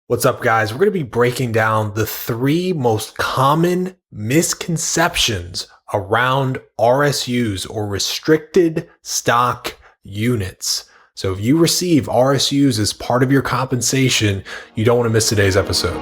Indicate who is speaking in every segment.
Speaker 1: What's up, guys? We're going to be breaking down the three most common misconceptions around RSUs or restricted stock units. So if you receive RSUs as part of your compensation, you don't want to miss today's episode.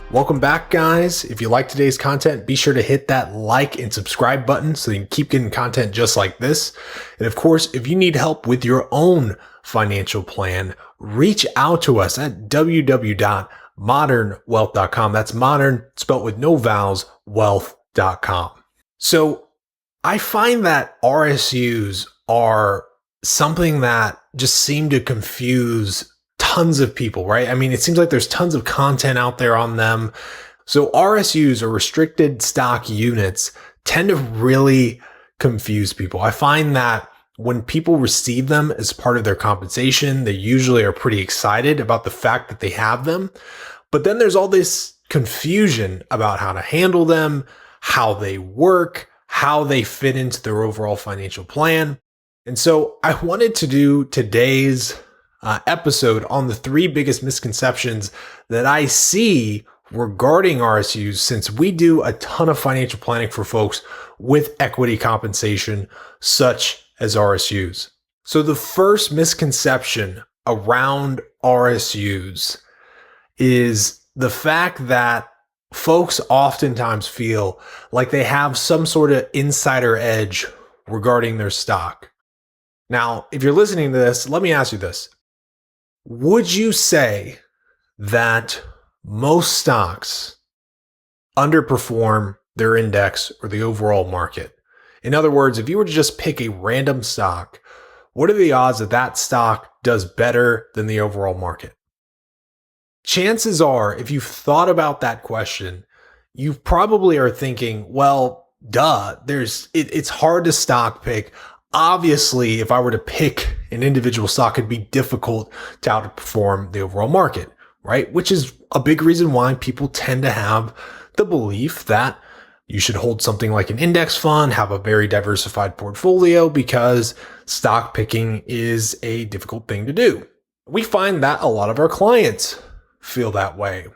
Speaker 1: Welcome back, guys. If you like today's content, be sure to hit that like and subscribe button so you can keep getting content just like this. And of course, if you need help with your own financial plan, reach out to us at www.modernwealth.com. That's modern, spelled with no vowels, wealth.com. So I find that RSUs are something that just seem to confuse tons of people, right? I mean, it seems like there's tons of content out there on them. So RSUs, or restricted stock units, tend to really confuse people. I find that when people receive them as part of their compensation, they usually are pretty excited about the fact that they have them. But then there's all this confusion about how to handle them, how they work, how they fit into their overall financial plan. And so I wanted to do today's episode on the three biggest misconceptions that I see regarding RSUs, since we do a ton of financial planning for folks with equity compensation, such as RSUs. So the first misconception around RSUs is the fact that folks oftentimes feel like they have some sort of insider edge regarding their stock. Now, if you're listening to this, let me ask you this. Would you say that most stocks underperform their index or the overall market? In other words, if you were to just pick a random stock, what are the odds that that stock does better than the overall market? Chances are, if you've thought about that question, you probably are thinking, well, duh, it's hard to stock pick. Obviously, if I were to pick an individual stock, it'd be difficult to outperform the overall market, right? Which is a big reason why people tend to have the belief that you should hold something like an index fund, have a very diversified portfolio, because stock picking is a difficult thing to do. We find that a lot of our clients feel that way.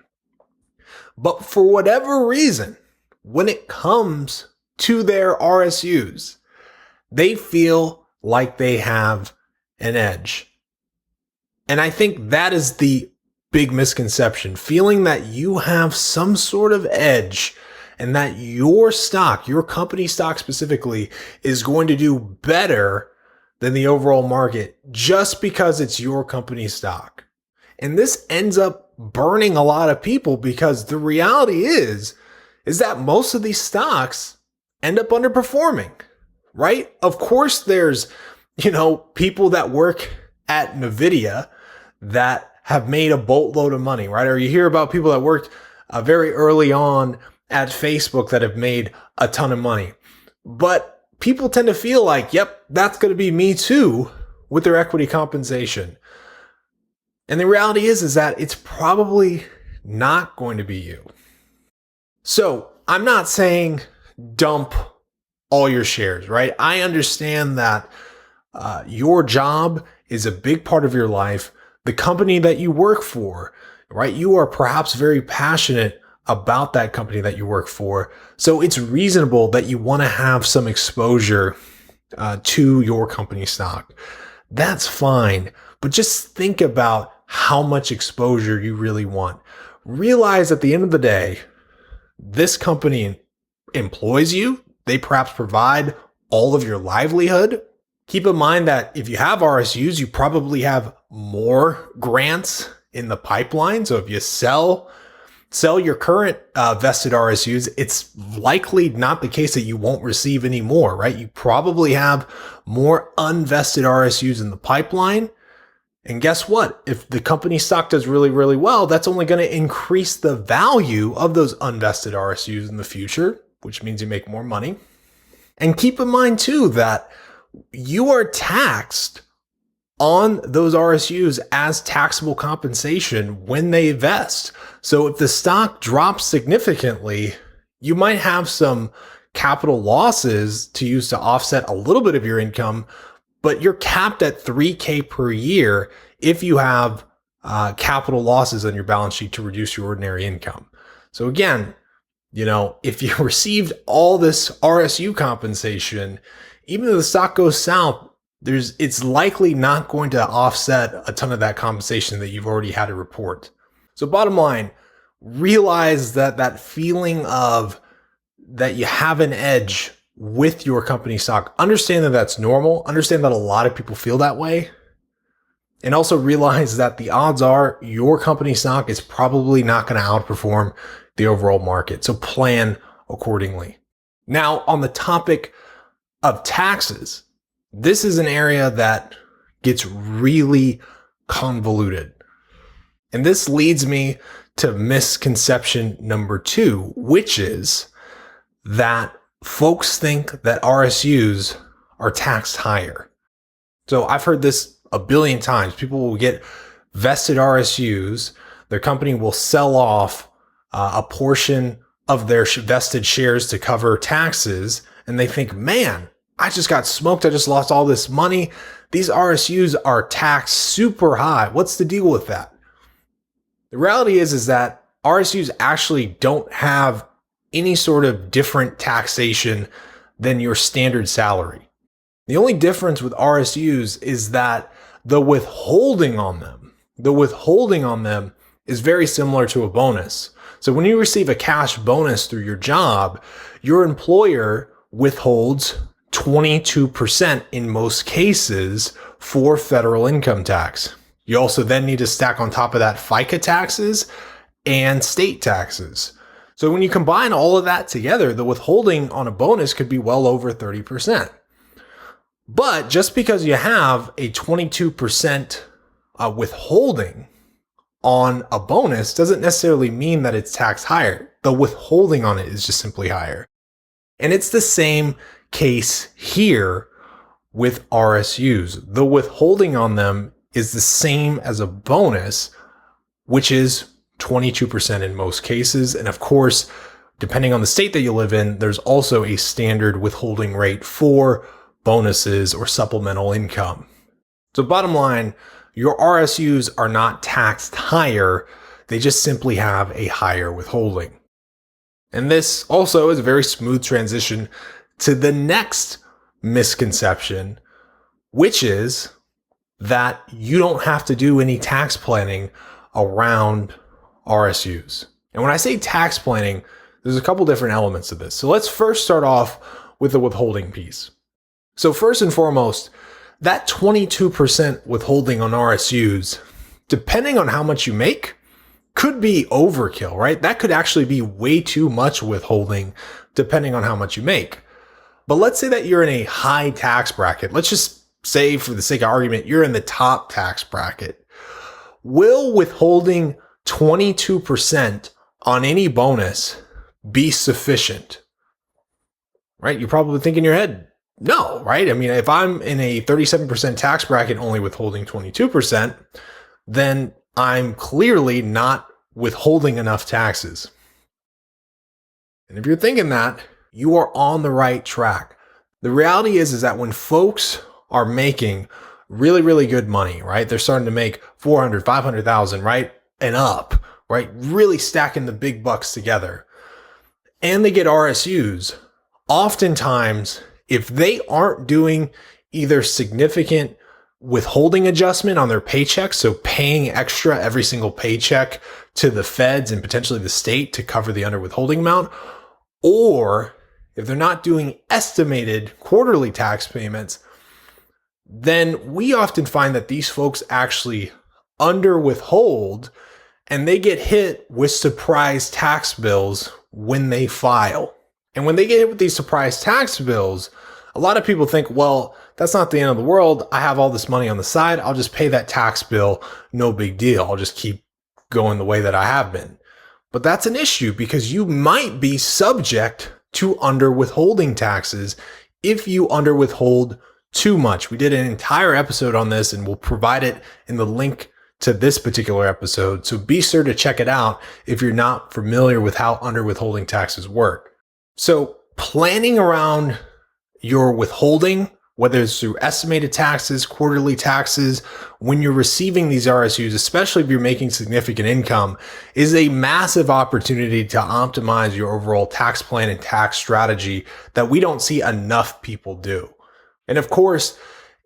Speaker 1: But for whatever reason, when it comes to their RSUs, they feel like they have an edge. And I think that is the big misconception, feeling that you have some sort of edge and that your stock, your company stock specifically, is going to do better than the overall market just because it's your company stock. And this ends up burning a lot of people, because the reality is that most of these stocks end up underperforming. Right? Of course, there's, people that work at NVIDIA that have made a boatload of money, right? Or you hear about people that worked very early on at Facebook that have made a ton of money. But people tend to feel like, yep, that's going to be me too with their equity compensation. And the reality is that it's probably not going to be you. So I'm not saying dump all your shares, right? I understand that your job is a big part of your life. The company that you work for, right? You are perhaps very passionate about that company that you work for. So it's reasonable that you want to have some exposure to your company stock. That's fine. But just think about how much exposure you really want. Realize at the end of the day, this company employs you. They perhaps provide all of your livelihood. Keep in mind that if you have RSUs, you probably have more grants in the pipeline. So if you sell your current vested RSUs, it's likely not the case that you won't receive any more, right? You probably have more unvested RSUs in the pipeline. And guess what? If the company stock does really, really well, that's only going to increase the value of those unvested RSUs in the future, which means you make more money. And keep in mind too that you are taxed on those RSUs as taxable compensation when they vest. So if the stock drops significantly, you might have some capital losses to use to offset a little bit of your income, but you're capped at $3,000 per year if you have capital losses on your balance sheet to reduce your ordinary income. So again, if you received all this RSU compensation, even though the stock goes south, it's likely not going to offset a ton of that compensation that you've already had to report. So bottom line, realize that feeling of that you have an edge with your company stock. Understand that that's normal. Understand that a lot of people feel that way. And also realize that the odds are your company stock is probably not going to outperform the overall market. So plan accordingly. Now, on the topic of taxes, this is an area that gets really convoluted. And this leads me to misconception number 2, which is that folks think that RSUs are taxed higher. So I've heard this a billion times. People will get vested RSUs. Their company will sell off a portion of their vested shares to cover taxes. And they think, man, I just got smoked. I just lost all this money. These RSUs are taxed super high. What's the deal with that? The reality is that RSUs actually don't have any sort of different taxation than your standard salary. The only difference with RSUs is that the withholding on them is very similar to a bonus. So when you receive a cash bonus through your job, your employer withholds 22% in most cases for federal income tax. You also then need to stack on top of that FICA taxes and state taxes. So when you combine all of that together, the withholding on a bonus could be well over 30%. But just because you have a 22% withholding on a bonus doesn't necessarily mean that it's taxed higher. The withholding on it is just simply higher. And it's the same case here with RSUs. The withholding on them is the same as a bonus, which is 22% in most cases. And of course, depending on the state that you live in, there's also a standard withholding rate for bonuses or supplemental income. So bottom line, your RSUs are not taxed higher. They just simply have a higher withholding. And this also is a very smooth transition to the next misconception, which is that you don't have to do any tax planning around RSUs. And when I say tax planning, there's a couple different elements to this. So let's first start off with the withholding piece. So first and foremost, that 22% withholding on RSUs, depending on how much you make, could be overkill, right? That could actually be way too much withholding depending on how much you make. But let's say that you're in a high tax bracket. Let's just say, for the sake of argument, you're in the top tax bracket. Will withholding 22% on any bonus be sufficient? Right? You're probably thinking in your head, no, right? I mean, if I'm in a 37% tax bracket only withholding 22%, then I'm clearly not withholding enough taxes. And if you're thinking that, you are on the right track. The reality is that when folks are making really, really good money, right? They're starting to make 400, 500,000, right? And up, right? Really stacking the big bucks together. And they get RSUs. Oftentimes, if they aren't doing either significant withholding adjustment on their paycheck, so paying extra every single paycheck to the feds and potentially the state to cover the under withholding amount, or if they're not doing estimated quarterly tax payments, then we often find that these folks actually under withhold and they get hit with surprise tax bills when they file. And when they get hit with these surprise tax bills, a lot of people think, well, that's not the end of the world. I have all this money on the side. I'll just pay that tax bill. No big deal. I'll just keep going the way that I have been. But that's an issue because you might be subject to under withholding taxes if you under withhold too much. We did an entire episode on this and we'll provide it in the link to this particular episode. So be sure to check it out if you're not familiar with how under withholding taxes work. So planning around your withholding whether it's through estimated taxes, quarterly taxes, when you're receiving these RSUs, especially if you're making significant income, is a massive opportunity to optimize your overall tax plan and tax strategy that we don't see enough people do. And of course,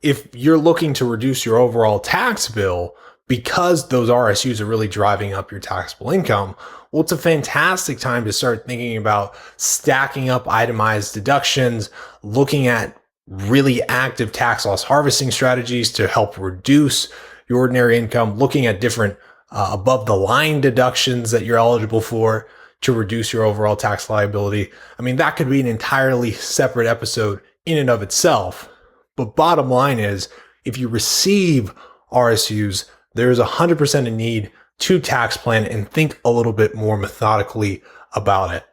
Speaker 1: if you're looking to reduce your overall tax bill because those RSUs are really driving up your taxable income, well, it's a fantastic time to start thinking about stacking up itemized deductions, looking at really active tax loss harvesting strategies to help reduce your ordinary income, looking at different above the line deductions that you're eligible for to reduce your overall tax liability. I mean, that could be an entirely separate episode in and of itself. But bottom line is, if you receive RSUs, there's 100% a need to tax plan and think a little bit more methodically about it.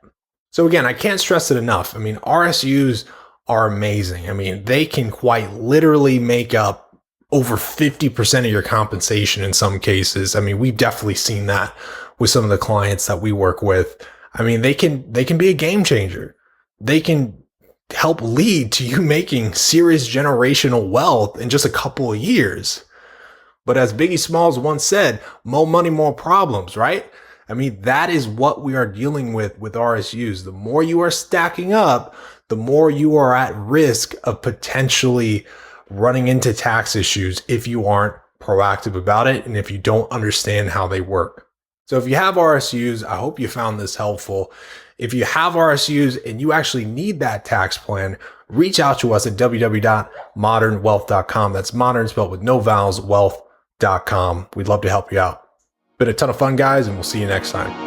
Speaker 1: So again, I can't stress it enough. I mean, RSUs are amazing. I mean, they can quite literally make up over 50% of your compensation in some cases. I mean, we've definitely seen that with some of the clients that we work with. I mean, they can be a game changer. They can help lead to you making serious generational wealth in just a couple of years. But as Biggie Smalls once said, more money, more problems, right? I mean, that is what we are dealing with RSUs. The more you are stacking up, the more you are at risk of potentially running into tax issues if you aren't proactive about it and if you don't understand how they work. So if you have RSUs, I hope you found this helpful. If you have RSUs and you actually need that tax plan, reach out to us at www.modernwealth.com. That's modern spelled with no vowels, wealth.com. We'd love to help you out. Been a ton of fun, guys, and we'll see you next time.